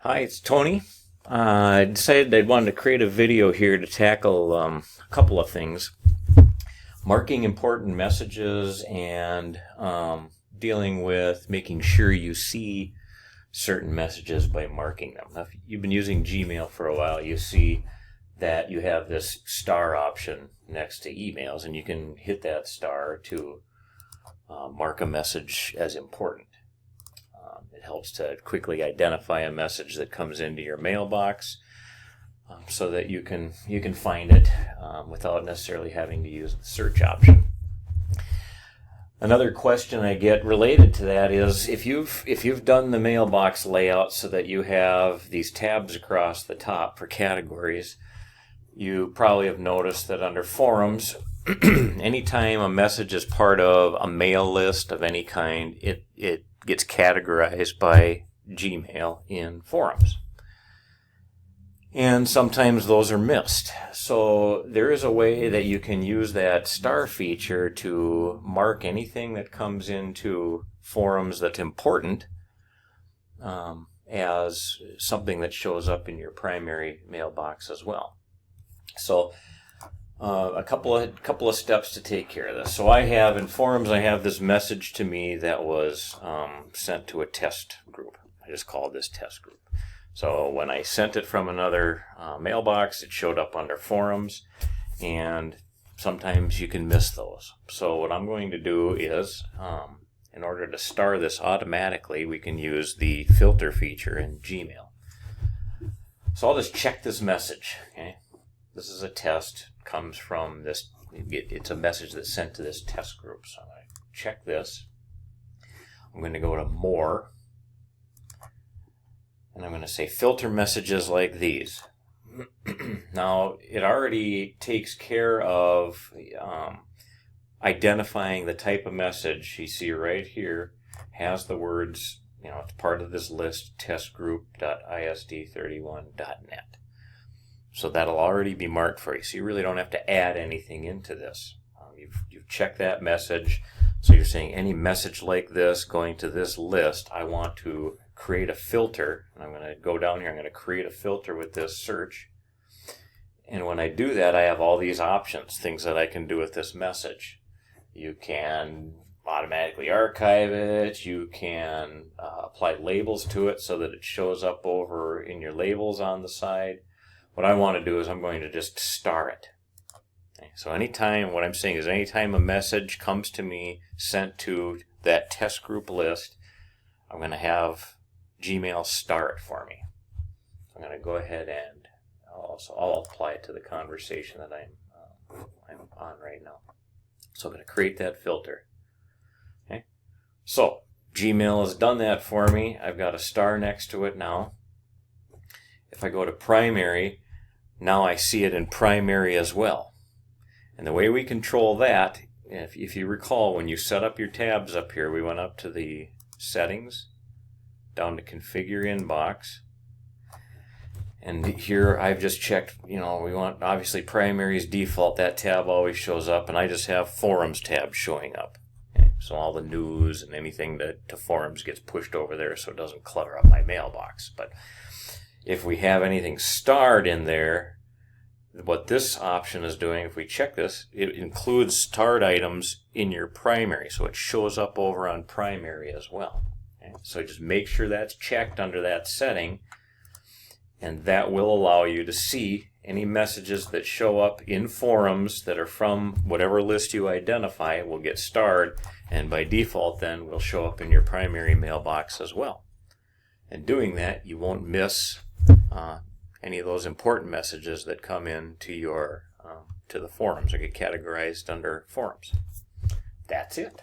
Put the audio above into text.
Hi, it's Tony. I decided I wanted to create a video here to tackle a couple of things. Marking important messages and dealing with making sure you see certain messages by marking them. Now, if you've been using Gmail for a while, you see that you have this star option next to emails, and you can hit that star to mark a message as important. It helps to quickly identify a message that comes into your mailbox so that you can find it without necessarily having to use the search option. Another question I get related to that is if you've done the mailbox layout so that you have these tabs across the top for categories, you probably have noticed that under forums, anytime a message is part of a mail list of any kind, it gets categorized by Gmail in forums. And sometimes those are missed. So there is a way that you can use that star feature to mark anything that comes into forums that's important as something that shows up in your primary mailbox as well. So a couple of steps to take care of this. So I have in forums, I have this message to me that was sent to a test group. I just called this test group. So when I sent it from another mailbox, it showed up under forums, and sometimes you can miss those. So what I'm going to do is, in order to star this automatically, we can use the filter feature in Gmail. So I'll just check this message. Okay, this is a test. Comes from this. It's a message that's sent to this test group. So I'm going to check this. I'm going to go to More. And I'm going to say filter messages like these. Now, it already takes care of identifying the type of message. You see right here has the words, it's part of this list, testgroup.isd31.net. So that'll already be marked for you. So you really don't have to add anything into this. You've checked that message. So you're saying any message like this going to this list, I want to create a filter. And I'm going to go down here. I'm going to create a filter with this search. And when I do that, I have all these options, things that I can do with this message. You can automatically archive it. You can apply labels to it so that it shows up over in your labels on the side. What I want to do is I'm going to just star it. Okay, so what I'm saying is anytime a message comes to me sent to that test group list, I'm going to have Gmail star it for me. So I'm going to go ahead and I'll apply it to the conversation that I'm on right now. So I'm going to create that filter. Okay. So Gmail has done that for me. I've got a star next to it now. If I go to primary, now I see it in primary as well. And the way we control that, if you recall, when you set up your tabs up here, we went up to the settings, down to configure inbox. And here I've just checked, we want, obviously primary's default, that tab always shows up, and I just have forums tab showing up. Okay? So all the news and anything to forums gets pushed over there so it doesn't clutter up my mailbox. But if we have anything starred in there, what this option is doing, if we check this, it includes starred items in your primary. So it shows up over on primary as well. Okay? So just make sure that's checked under that setting, and that will allow you to see any messages that show up in forums that are from whatever list you identify will get starred, and by default then will show up in your primary mailbox as well. And doing that, you won't miss any of those important messages that come in to the forums or get categorized under forums. That's it.